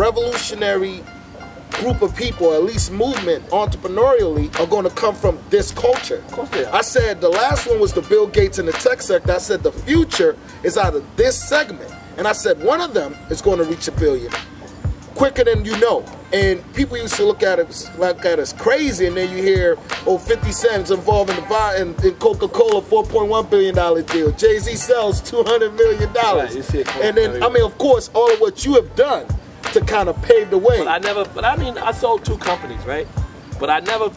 revolutionary group of people, at least movement, entrepreneurially, are going to come from this culture. Of course they are. I said the last one was the Bill Gates in the tech sector. I said the future is out of this segment. And I said one of them is going to reach $1 billion quicker than you know. And people used to look at it as crazy, and then you hear, oh, 50 Cent's involved in Coca-Cola $4.1 billion deal. Jay-Z sells $200 million. Right, and then, I mean, of course, all of what you have done to kind of pave the way. I sold 2 companies, right? But I never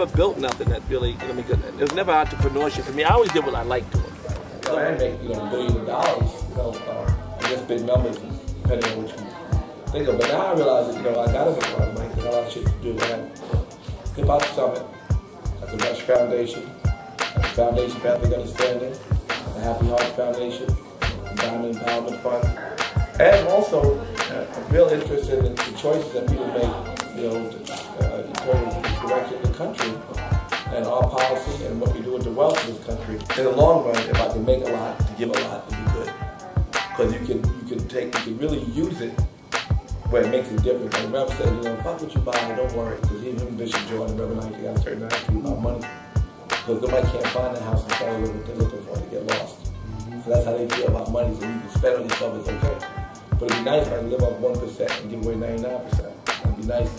built nothing that really, it was never entrepreneurship for me. I always did what I liked doing. I make, billions of dollars, I guess big numbers, depending on what you think of. But now I realize that, I gotta make a lot of money because I got a lot of shit to do. I had Hip-Hop Summit at the Rush Foundation, at the Foundation for Ethnic Understanding, the Happy Hearts Foundation, the Diamond Empowerment Fund, and also a real interest in the choices that people make, in terms of the direction of the country and our policy and what we do with the wealth of this country. In the long run, if I can make a lot, to give a lot, to be good. Because you can really use it where it makes a difference. And the Rev said, fuck what you buy, don't worry. Because even Bishop Joe and the Reverend Knight, they got a certain attitude about money. Because nobody can't find the house and sell it what they're looking for, they get lost. So that's how they feel about money. So you can spend on yourself, it's okay. But it'd be nice if I can live off 1% and give away 99%. It'd be nice.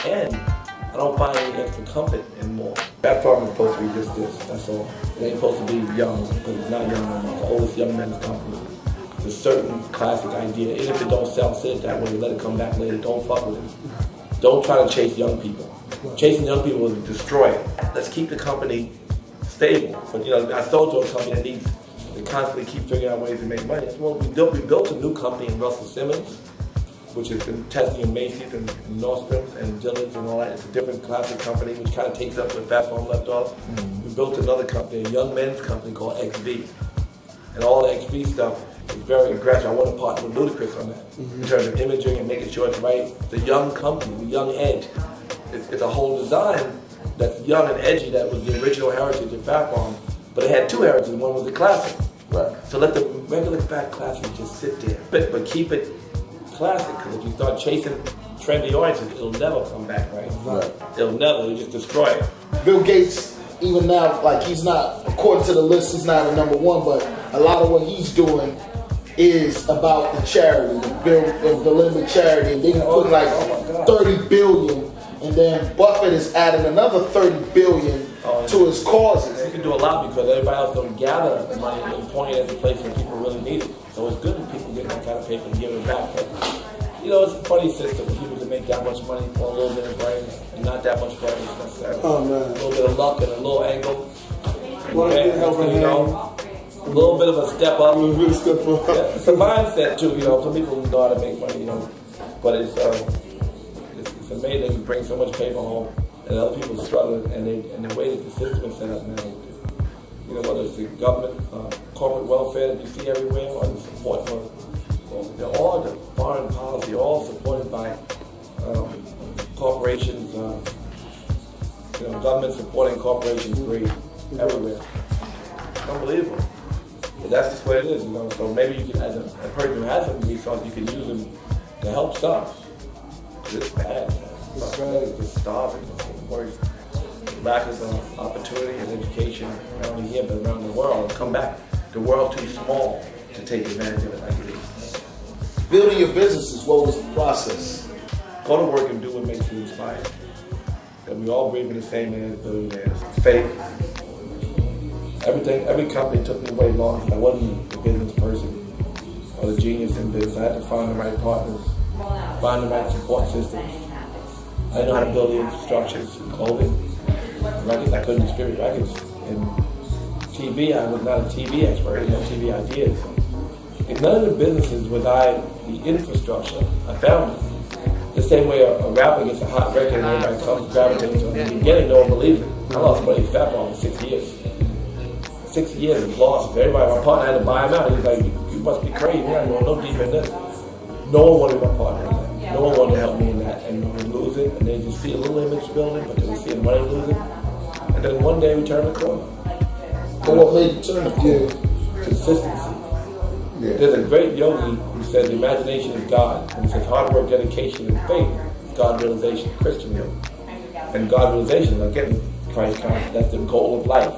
And I don't find any extra comfort in more. That farm is supposed to be just this, that's all. It ain't supposed to be young, because it's not young anymore. It's the oldest young men's company. It's a certain classic idea. Even if it don't sell, say it that way, let it come back later. Don't fuck with it. Don't try to chase young people. Chasing young people will destroy it. Let's keep the company stable. But I sold to a company that needs to constantly keep figuring out ways to make money. Well, we built a new company in Russell Simmons, which has been testing in Macy's and Nordstrom's and Dillard's and all that. It's a different classic company, which kind of takes up what Fat Farm left off. We built another company, a young men's company called XV. And all the XV stuff is very aggressive. I want to partner with Ludacris on that, in terms of imaging and making sure it's right. The young company, the young edge. It's a whole design that's young and edgy that was the original heritage of Fat Farm, but it had 2 heritages. One was the classic. Right. So let the regular fat classic just sit there, but keep it classic, because if you start chasing trendy audiences, it'll never come back, right? It'll just destroy it. Bill Gates, even now, like he's not, according to the list, he's not a #1, but a lot of what he's doing is about the charity, the Belinda charity, and they put like 30 billion, and then Buffett is adding another 30 billion to his causes. You can do a lot because everybody else don't gather the money and point it at the place where people really need it. So it's good that people get that kind of paper and give it back. But, it's a funny system for people to make that much money for a little bit of brains and not that much brains necessarily. Oh, man. A little bit of luck and a little angle. Okay? A little bit of a step up. Yeah, it's a mindset too, Some people know how to make money, But it's amazing to bring so much paper home and other people struggle, and the way that the system is set up now. Whether it's the government, corporate welfare that you see everywhere, or the support for, they're all the foreign policy, all supported by corporations, government supporting corporations great everywhere. Unbelievable. But that's just what it is, So maybe you can, as a person who has some resources, you can use them to help some. It's bad, It's just starving. It's the worst. Lack of opportunity and education not only here but around the world. Come back. The world's too small to take advantage of it like it is. Building your businesses, what was the process? Go to work and do what makes you inspired. And we all breathe in the same air as billionaires. Faith. Every company took me way long because I wasn't a business person or the genius in business. I had to find the right partners, find the right support systems. I didn't know how to build the infrastructures in clothing. Records, I couldn't distribute records. In TV, I was not a TV expert. I had no TV ideas. In none of the businesses was I the infrastructure. I found it. The same way a rapper gets a hot record and everybody comes gravitating to it. In the beginning, no one believes it. I lost money in Fat Farm in 6 years. 6 years of loss. Everybody, my partner had to buy him out. He was like, you must be crazy. You're not going no deep in this. No one wanted my partner in that. No one wanted to help me in that. And we would lose it, and they just see a little image building, but then we see the money lose it. And then one day we turn the corner. But what made you turn the corner? Consistency. Yeah. There's a great yogi who says the imagination is God. And it says hard work, dedication, and faith is God realization, Christendom. And God realization, again, Christ consciousness, that's the goal of life.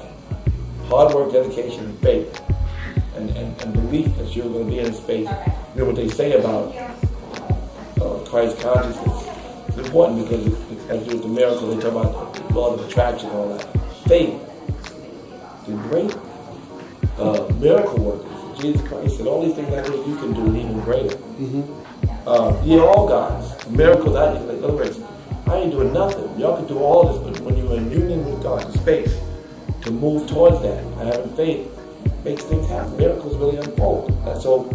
Hard work, dedication, and faith. And belief that you're going to be in space. You know what they say about Christ consciousness? It's important because it has to do with the miracle. They talk about the law of attraction and all that. Faith, the great miracle workers, Jesus Christ, and all these things I know you can do even greater. You're all gods. Miracles, in other words, I ain't doing nothing. Y'all can do all this, but when you're in union with God, in space, to move towards that, having faith, makes things happen. Miracles really unfold. And so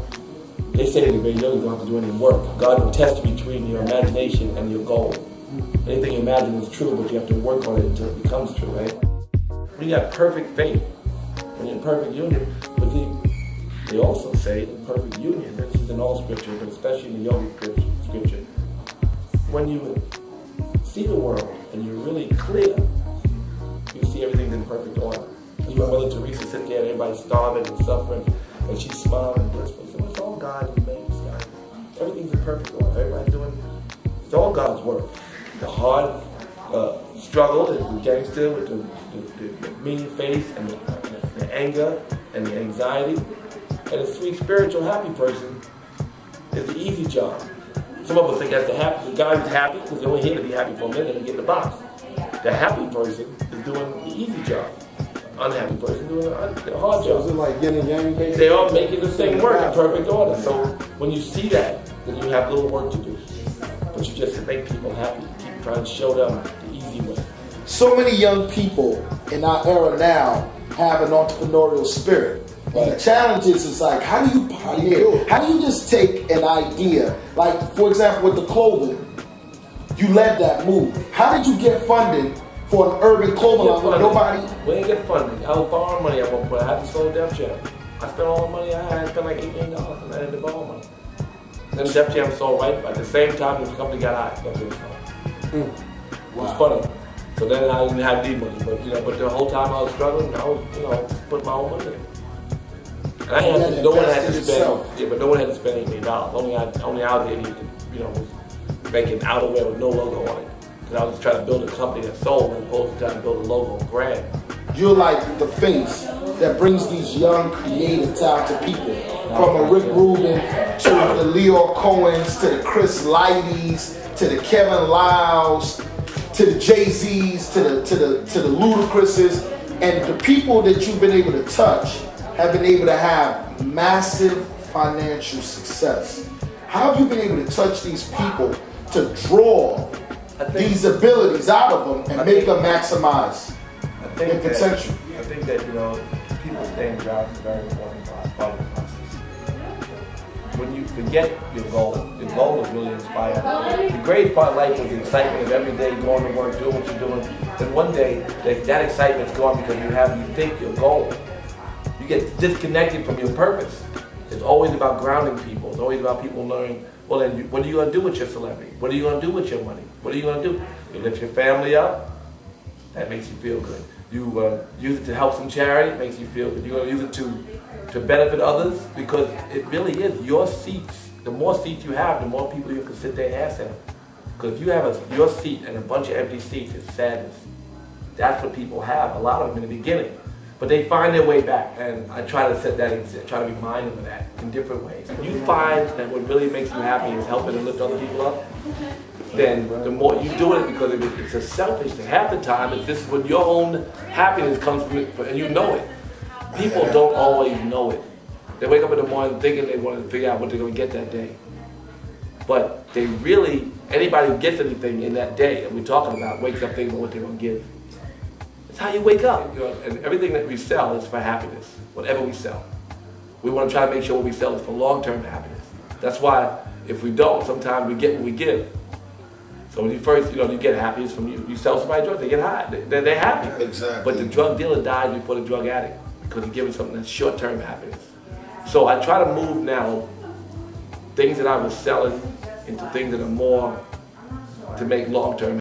they say that you don't have to do any work. God will test you between your imagination and your goal. Anything you imagine is true, but you have to work on it until it becomes true, right? When you have perfect faith, when you're in perfect union, but they also say in perfect union, this is in all scripture, but especially in the yogic scripture, when you see the world and you're really clear, you see everything in perfect order. That's why Mother Teresa sit there and everybody's starving and suffering, and she's smiling and blissful. So it's all God who made this guy. Everything's in perfect order. Everybody's doing, it's all God's work. The hard struggle is the gangster with the mean face and the anger and the anxiety. And the sweet, spiritual, happy person is the easy job. Some of us think that's the guy who's happy because they're only here to be happy for a minute and get in the box. The happy person is doing the easy job. Unhappy person doing the hard job. Is it like yin and yang? They are making the same work in perfect order. So when you see that, then you have little work to do. But you just make people happy. Keep trying to show them the easy way. So many young people in our era now have an entrepreneurial spirit. And the challenge is like, how do you pioneer? How do you just take an idea? Like, for example, with the clothing, you led that move. How did you get funding for an urban clothing line with nobody? We didn't get funding. I was borrowing money at one point. I had to sell Def Jam. I spent all the money I had. I spent like $8 million and I had to borrow money. Then Def Jam sold right at the same time the company got out. Def Jam sold. It was funny. So then I didn't have any money, but the whole time I was struggling, I was putting my own money in. And I had to, no one had to spend, but no one had to spend $8 million. Only I was able to, was making outerwear with no logo on it. Because I was just trying to build a company that sold, as opposed to trying to build a logo and brand. You're like the face that brings these young, creative, talented people. From a Rick Rubin to the Leo Cohens to the Chris Lighties to the Kevin Lyles to the Jay-Z's to the Ludacris's, and the people that you've been able to touch have been able to have massive financial success. How have you been able to touch these people to draw these abilities out of them and make them maximize their potential? I think that, people staying grounded is very important part of the process. When you forget your goal is really inspiring. The greatest part of life is the excitement of every day going to work, doing what you're doing. Then one day, that excitement's gone because you think your goal. You get disconnected from your purpose. It's always about grounding people. It's always about people learning, well then, what are you going to do with your celebrity? What are you going to do with your money? What are you going to do? You lift your family up, that makes you feel good. You use it to help some charity, it makes you feel good. You're going to use it to benefit others, because it really is your seats. The more seats you have, the more people you can sit their ass in. Because if you have your seat and a bunch of empty seats, it's sadness. That's what people have, a lot of them in the beginning. But they find their way back, and I try to set that in, try to remind them of that in different ways. If you find that what really makes you happy is helping and lift other people up, then the more you do it, because it's a selfish thing. Half the time, it's just when your own happiness comes from it, and you know it. People don't always know it. They wake up in the morning thinking they want to figure out what they're going to get that day. But they really, anybody who gets anything in that day that we're talking about wakes up thinking what they're going to give. That's how you wake up. And everything that we sell is for happiness, whatever we sell. We want to try to make sure what we sell is for long-term happiness. That's why if we don't, sometimes we get what we give. So when you first, you get happiness from you. You sell somebody drugs, they get high. They're happy. Exactly. But the drug dealer dies before the drug addict, because you're giving something that's short-term happiness. So I try to move now things that I was selling into things that are more to make long-term